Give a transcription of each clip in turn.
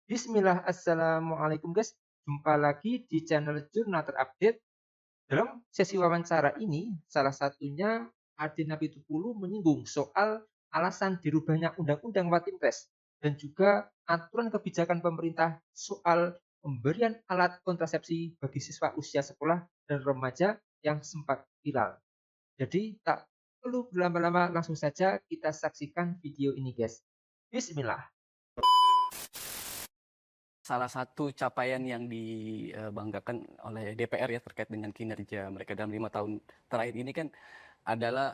Bismillah, Assalamualaikum guys. Jumpa lagi di channel Jurnal Terupdate. Dalam sesi wawancara ini, salah satunya Ade Napitupulu menyinggung soal alasan dirubahnya Undang-Undang Watimpres dan juga aturan kebijakan pemerintah soal pemberian alat kontrasepsi bagi siswa usia sekolah dan remaja yang sempat viral. Jadi tak perlu berlama-lama, langsung saja kita saksikan video ini guys. Bismillah. Salah satu capaian yang dibanggakan oleh DPR ya terkait dengan kinerja mereka dalam 5 tahun terakhir ini kan adalah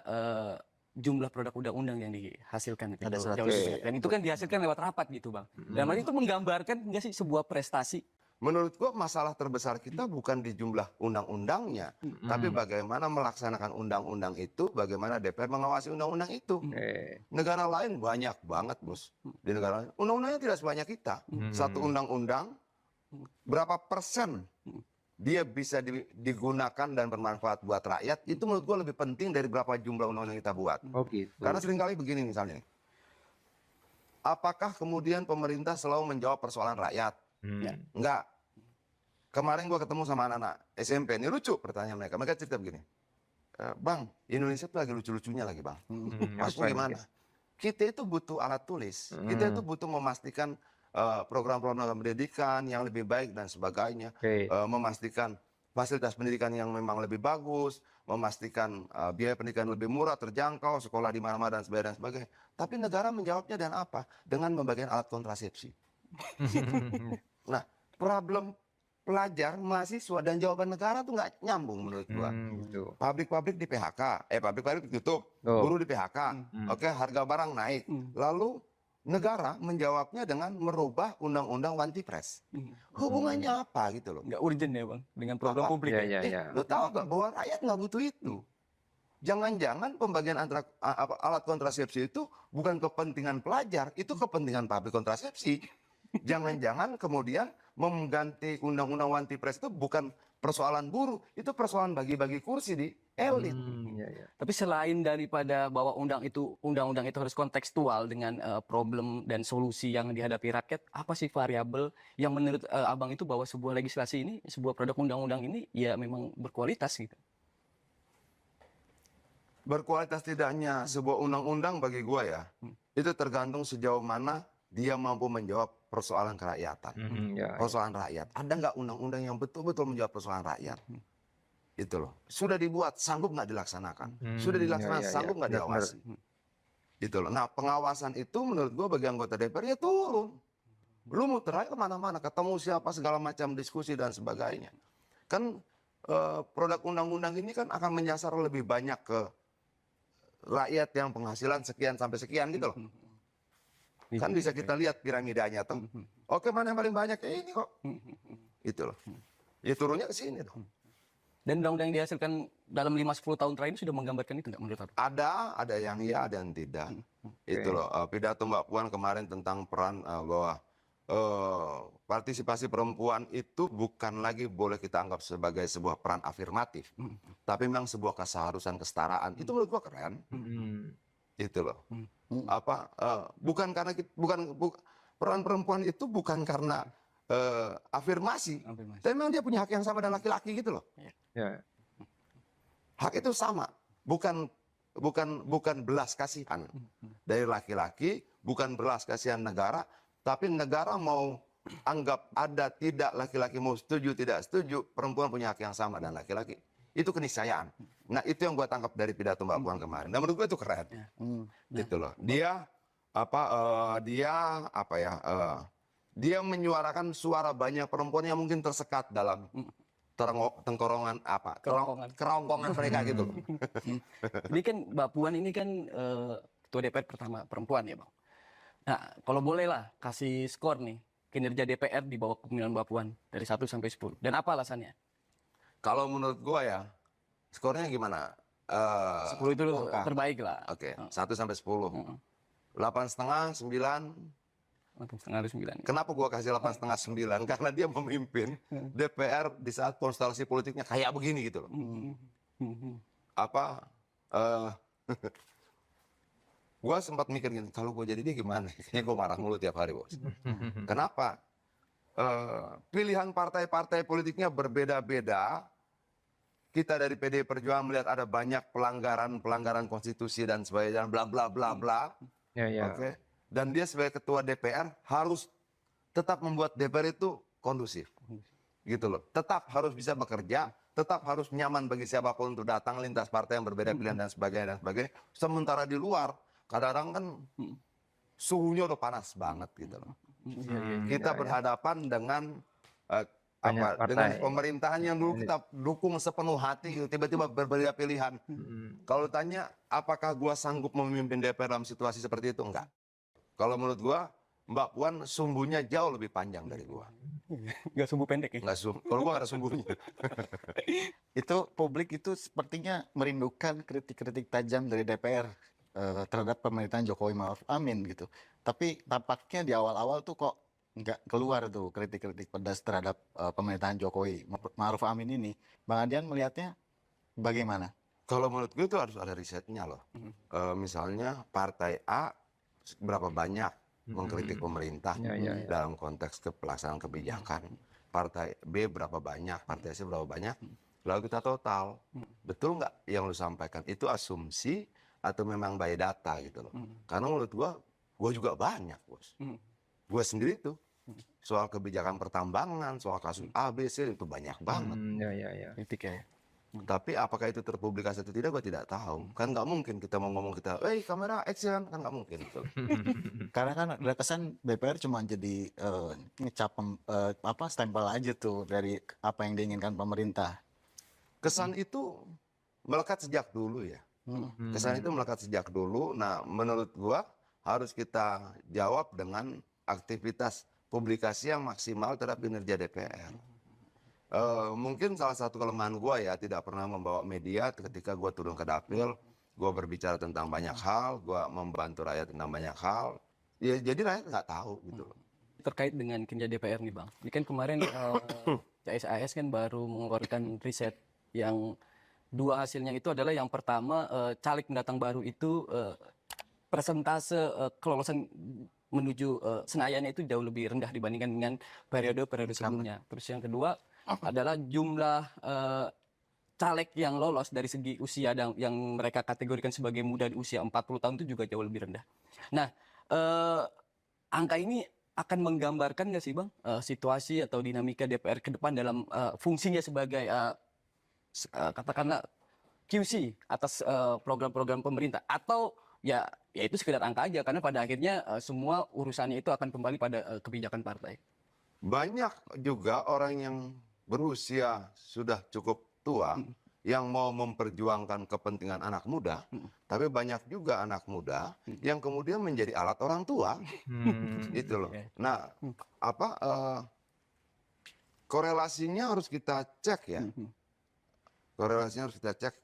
jumlah produk undang-undang yang dihasilkan itu Ada jauh lebih 100. banyak. Dan itu kan dihasilkan lewat rapat gitu bang. Dan itu menggambarkan nggak sih sebuah prestasi? Menurut gua masalah terbesar kita bukan di jumlah undang-undangnya, tapi bagaimana melaksanakan undang-undang itu, bagaimana DPR mengawasi undang-undang itu. Negara lain banyak banget, Bos. Di negara lain, undang-undangnya tidak sebanyak kita. Satu undang-undang, berapa persen dia bisa digunakan dan bermanfaat buat rakyat, itu menurut gua lebih penting dari berapa jumlah undang-undang kita buat. Oh gitu. Karena seringkali begini misalnya, apakah kemudian pemerintah selalu menjawab persoalan rakyat? Ya, enggak. Kemarin gua ketemu sama anak-anak SMP, ini lucu pertanyaan mereka. Mereka cerita begini, Bang, Indonesia tuh lagi lucu-lucunya lagi bang. Maksudnya gimana? Kita itu butuh alat tulis, kita itu butuh memastikan program-program pendidikan yang lebih baik dan sebagainya, memastikan fasilitas pendidikan yang memang lebih bagus, memastikan biaya pendidikan lebih murah, terjangkau, sekolah di mana-mana dan sebagainya. Tapi negara menjawabnya dengan apa? Dengan membagikan alat kontrasepsi. Nah, problem pelajar, mahasiswa, dan jawaban negara tuh nggak nyambung menurut gua. Gitu. Pabrik-pabrik di PHK, pabrik-pabrik ditutup, buruh di PHK, oke, harga barang naik. Lalu negara menjawabnya dengan merubah undang-undang Watimpres. Hubungannya apa gitu loh? Nggak urgent ya bang dengan program publik ya. Lo tahu nggak bahwa rakyat nggak butuh itu? Jangan-jangan pembagian alat kontrasepsi itu bukan kepentingan pelajar, itu kepentingan pabrik kontrasepsi. Jangan-jangan kemudian mengganti undang-undang Watimpres itu bukan persoalan buruh, itu persoalan bagi-bagi kursi di elit. Tapi selain daripada bahwa undang-undang itu harus kontekstual dengan problem dan solusi yang dihadapi rakyat, apa sih variabel yang menurut abang itu bahwa sebuah legislasi ini, sebuah produk undang-undang ini ya memang berkualitas gitu? Berkualitas tidaknya sebuah undang-undang bagi gua ya, itu tergantung sejauh mana dia mampu menjawab persoalan kerakyatan. Persoalan rakyat. Ada nggak undang-undang yang betul-betul menjawab persoalan rakyat? Itu loh. Sudah dibuat, sanggup nggak dilaksanakan? Sudah dilaksanakan, sanggup nggak diawasi? Itu loh. Nah, pengawasan itu menurut gua bagi anggota DPR ya turun. Lu muter aja kemana-mana, ketemu siapa, segala macam diskusi dan sebagainya. Kan produk undang-undang ini kan akan menyasar lebih banyak ke rakyat yang penghasilan sekian sampai sekian gitu loh. Kan bisa kita lihat piramidanya tuh. Oke, mana yang paling banyak? Ini kok. Itu loh. Ya turunnya ke sini dong. Dan undang-undang yang dihasilkan dalam 5-10 tahun terakhir ini sudah menggambarkan itu nggak menurut abang? Ada yang iya, ada yang tidak. Itu loh. Pidato Mbak Puan kemarin tentang peran bahwa partisipasi perempuan itu bukan lagi boleh kita anggap sebagai sebuah peran afirmatif, tapi memang sebuah keseharusan kesetaraan. Itu menurut gua keren. Itu loh. Bukan karena peran perempuan itu bukan karena afirmasi, tapi memang dia punya hak yang sama dengan laki-laki gitu loh. Hak itu sama, bukan belas kasihan dari laki-laki, bukan belas kasihan negara, tapi negara mau anggap ada tidak laki-laki mau setuju tidak setuju, perempuan punya hak yang sama dan laki-laki. Itu keniscayaan. Nah, itu yang gua tangkap dari pidato Mbak Puan kemarin. Dan menurut gua itu keren. Gitu loh. Dia menyuarakan suara banyak perempuan yang mungkin tersekat dalam kerongkongan mereka gitu loh. Ini kan Mbak Puan ini kan ketua DPR pertama perempuan ya bang. Nah, kalau boleh lah kasih skor nih kinerja DPR di bawah kepemimpinan Mbak Puan dari 1 sampai 10. Dan apa alasannya? Kalau menurut gua ya, skornya gimana? 10 itu terbaik lah. Oke, 1 sampai 10. 8,5, 9. 8,5 9. Kenapa gua kasih 8,5 9? Karena dia memimpin DPR di saat konstelasi politiknya kayak begini gitu loh. Gua sempat mikir gini, kalau gua jadi dia gimana? Kayaknya gua marah mulu tiap hari, Bos. Kenapa? pilihan partai-partai politiknya berbeda-beda. Kita dari PDI Perjuangan melihat ada banyak pelanggaran konstitusi dan sebagainya, bla bla bla bla. Oke. Dan dia sebagai ketua DPR harus tetap membuat DPR itu kondusif. Gitu loh. Tetap harus bisa bekerja, tetap harus nyaman bagi siapapun untuk datang lintas partai yang berbeda pilihan dan sebagainya. Sementara di luar kadang-kadang kan suhunya udah panas banget gitu loh. Kita berhadapan dengan dengan pemerintahan yang dulu kita dukung sepenuh hati gitu, tiba-tiba berbeda pilihan. Kalau tanya apakah gua sanggup memimpin DPR dalam situasi seperti itu, enggak. Kalau menurut gua Mbak Puan sumbunya jauh lebih panjang dari gua. Nggak sumbu pendek ya? Nggak kalau gua nggak ada sumbunya. Itu publik itu sepertinya merindukan kritik-kritik tajam dari DPR terhadap pemerintahan Jokowi Ma'ruf Amin gitu. Tapi tampaknya di awal-awal tuh kok nggak keluar tuh kritik-kritik pedas terhadap pemerintahan Jokowi Ma'ruf Amin ini. Bang Adian melihatnya bagaimana? Kalau menurut gue itu harus ada risetnya loh. Misalnya partai A berapa banyak mengkritik pemerintah dalam konteks pelaksanaan kebijakan. Partai B berapa banyak, partai C berapa banyak. Lalu kita total, betul nggak yang lu sampaikan itu asumsi atau memang by data gitu loh. Karena menurut gua juga banyak bos. Gua sendiri tuh soal kebijakan pertambangan, soal kasus A, B, C itu banyak banget. Kritik ya. Tapi apakah itu terpublikasi atau tidak, gue tidak tahu. Kan nggak mungkin kita mau ngomong kita, kamera action, kan nggak mungkin. Gitu. Karena kan ada kesan DPR cuma jadi ngecap stempel aja tuh dari apa yang diinginkan pemerintah. Kesan itu melekat sejak dulu ya. Kesan itu melekat sejak dulu. Nah, menurut gue harus kita jawab dengan aktivitas publikasi yang maksimal terhadap kinerja DPR. Mungkin salah satu kelemahan gue ya tidak pernah membawa media ketika gue turun ke dapil, gue berbicara tentang banyak hal, gue membantu rakyat tentang banyak hal, ya jadi rakyat nggak tahu gitu loh. Terkait dengan kinerja DPR nih Bang, ini kan kemarin CSIS kan baru mengeluarkan riset yang dua hasilnya itu adalah yang pertama caleg pendatang baru itu persentase kelolosan menuju Senayan itu jauh lebih rendah dibandingkan dengan periode sebelumnya. Terus yang kedua adalah jumlah caleg yang lolos dari segi usia dan yang mereka kategorikan sebagai muda di usia 40 tahun itu juga jauh lebih rendah. Nah, angka ini akan menggambarkan nggak sih Bang situasi atau dinamika DPR ke depan dalam fungsinya sebagai katakanlah QC atas program-program pemerintah, atau ya itu sekedar angka aja karena pada akhirnya semua urusannya itu akan kembali pada kebijakan partai. Banyak juga orang yang berusia sudah cukup tua yang mau memperjuangkan kepentingan anak muda, tapi banyak juga anak muda yang kemudian menjadi alat orang tua. Itu loh. Nah, korelasinya harus kita cek ya. Korelasinya harus kita cek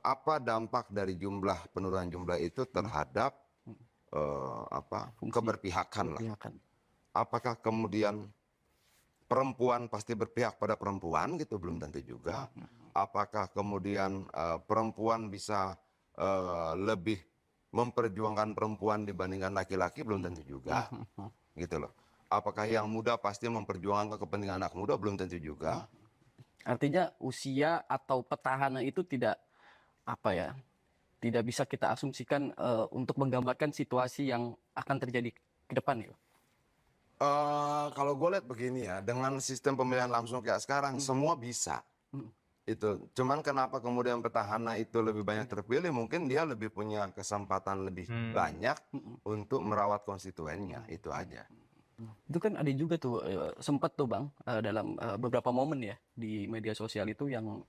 apa dampak dari penurunan jumlah itu terhadap keberpihakan lah. Apakah kemudian perempuan pasti berpihak pada perempuan gitu, belum tentu juga. Apakah kemudian perempuan bisa lebih memperjuangkan perempuan dibandingkan laki-laki, belum tentu juga. Gitu loh. Apakah yang muda pasti memperjuangkan kepentingan anak muda, belum tentu juga. Artinya usia atau petahana itu tidak bisa kita asumsikan untuk menggambarkan situasi yang akan terjadi ke depan ya. Kalau gue lihat begini ya, dengan sistem pemilihan langsung kayak sekarang, semua bisa. Itu. Cuman kenapa kemudian petahana itu lebih banyak terpilih? Mungkin dia lebih punya kesempatan lebih banyak untuk merawat konstituennya, itu aja. Itu kan ada juga tuh sempat tuh Bang dalam beberapa momen ya di media sosial itu yang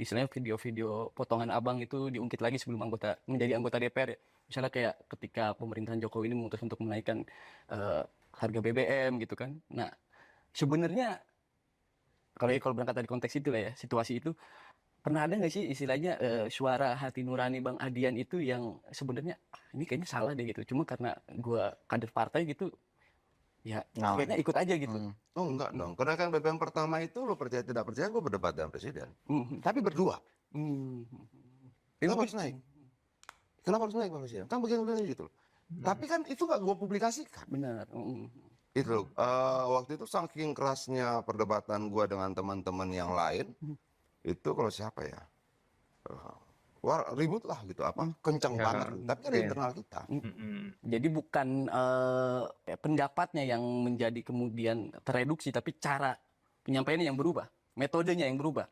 istilahnya video-video potongan Abang itu diungkit lagi sebelum menjadi anggota DPR ya. Misalnya kayak ketika pemerintahan Jokowi ini memutuskan untuk menaikkan harga BBM gitu kan. Nah, sebenarnya kalau berangkat dari konteks itu lah ya, situasi itu pernah ada nggak sih istilahnya suara hati nurani Bang Adian itu yang sebenarnya ini kayaknya salah deh gitu. Cuma karena gua kader partai gitu ya kayaknya ikut aja gitu. Oh enggak dong, karena kan BBM pertama itu lo percaya tidak percaya gue berdebat dengan presiden. Tapi berdua. Kenapa harus naik? Kenapa harus naik Pak Presiden? Kan begini gitu loh. Tapi kan itu nggak gue publikasikan. Benar. Itu, waktu itu saking kerasnya perdebatan gua dengan teman-teman yang lain, itu kalau siapa ya, eee, wah ribut lah gitu, apa, kencang Ya, banget, tapi kan di oke. internal kita. Jadi bukan pendapatnya yang menjadi kemudian tereduksi, tapi cara penyampaiannya yang berubah, metodenya yang berubah.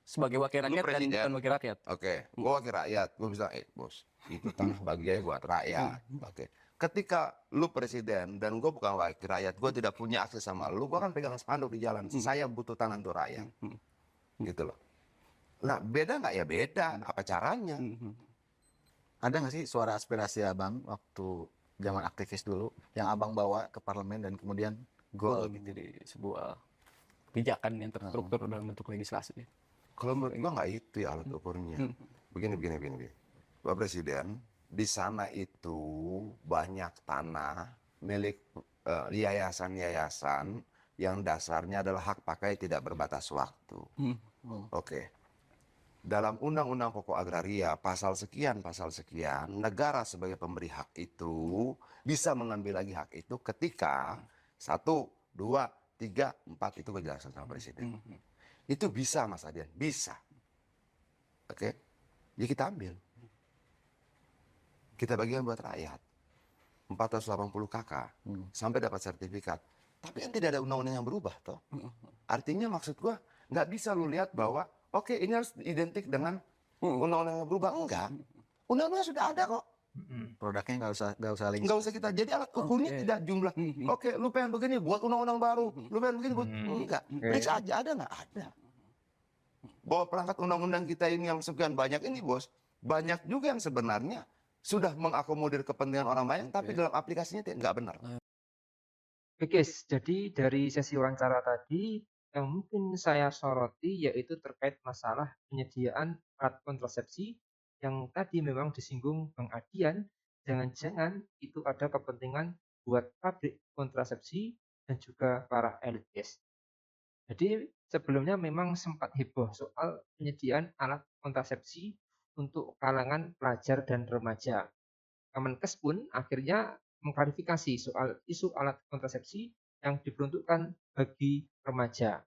Sebagai wakil Lu rakyat dan presiden, bukan wakil rakyat. oke, gua wakil rakyat, gua bilang, bos, itu tanah bagian buat rakyat, oke. Ketika lu presiden dan gua bukan wakil rakyat, gua tidak punya akses sama lu, gua kan pegang spanduk di jalan, saya butuh tanah untuk rakyat, gitu loh. Nah, beda nggak? Ya beda, apa caranya? Ada nggak sih suara aspirasi abang waktu zaman aktivis dulu yang abang bawa ke parlemen dan kemudian goal gitu? Jadi sebuah kebijakan yang terstruktur dalam bentuk legislasi. Kalau menurut gua nggak itu ya alat ukurnya. Begini. Pak Presiden, di sana itu banyak tanah milik yayasan-yayasan yang dasarnya adalah hak pakai tidak berbatas waktu. Oke. Dalam Undang-Undang Pokok Agraria pasal sekian, negara sebagai pemberi hak itu bisa mengambil lagi hak itu ketika 1, 2, 3, 4 itu kejelasan sama Presiden. Itu bisa Mas Adian, bisa. Oke, ya kita ambil. Kita bagikan buat rakyat. 480 KK sampai dapat sertifikat. Tapi kan tidak ada undang-undang yang berubah toh. Artinya maksud gua nggak bisa lu lihat bahwa oke ini harus identik dengan undang-undang yang berubah. Enggak. Undang-undang sudah ada kok. Produknya nggak usah link. Nggak usah kita. Jadi alat ukurnya tidak jumlah. Oke, lu pengen begini buat undang-undang baru. Lu pengen begini buat enggak. Periksa aja ada nggak? Ada. Bahwa perangkat undang-undang kita ini yang sekian banyak ini bos, banyak juga yang sebenarnya sudah mengakomodir kepentingan orang banyak, tapi dalam aplikasinya nggak benar. Oke guys, jadi dari sesi wawancara tadi yang mungkin saya soroti yaitu terkait masalah penyediaan alat kontrasepsi yang tadi memang disinggung Bang Adian, jangan-jangan itu ada kepentingan buat pabrik kontrasepsi dan juga para elit guys. Jadi sebelumnya memang sempat heboh soal penyediaan alat kontrasepsi untuk kalangan pelajar dan remaja. Kemenkes pun akhirnya mengklarifikasi soal isu alat kontrasepsi yang diperuntukkan bagi remaja.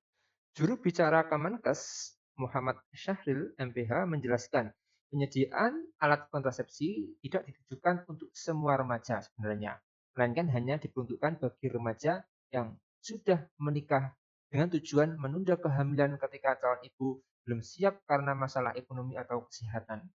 Juru bicara Kemenkes, Muhammad Syahril, MPH, menjelaskan penyediaan alat kontrasepsi tidak ditujukan untuk semua remaja sebenarnya, melainkan hanya diperuntukkan bagi remaja yang sudah menikah dengan tujuan menunda kehamilan ketika calon ibu belum siap karena masalah ekonomi atau kesehatan.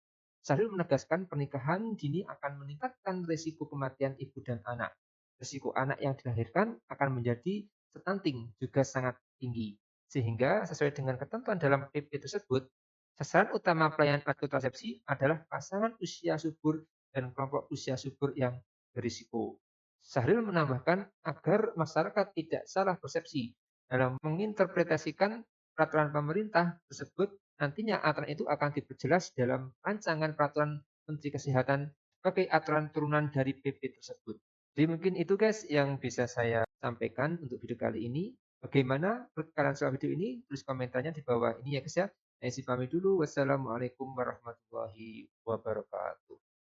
Syahril menegaskan pernikahan dini akan meningkatkan risiko kematian ibu dan anak. Risiko anak yang dilahirkan akan menjadi stunting juga sangat tinggi. Sehingga sesuai dengan ketentuan dalam PP tersebut, sasaran utama pelayanan alat kontrasepsi adalah pasangan usia subur dan kelompok usia subur yang berisiko. Syahril menambahkan agar masyarakat tidak salah persepsi dalam menginterpretasikan peraturan pemerintah tersebut. Nantinya aturan itu akan diperjelas dalam rancangan peraturan Menteri Kesehatan sebagai aturan turunan dari PP tersebut. Jadi mungkin itu guys yang bisa saya sampaikan untuk video kali ini. Bagaimana menurut kalian soal video ini? Tulis komentarnya di bawah ini ya guys ya. Saya pamit dulu. Wassalamualaikum warahmatullahi wabarakatuh.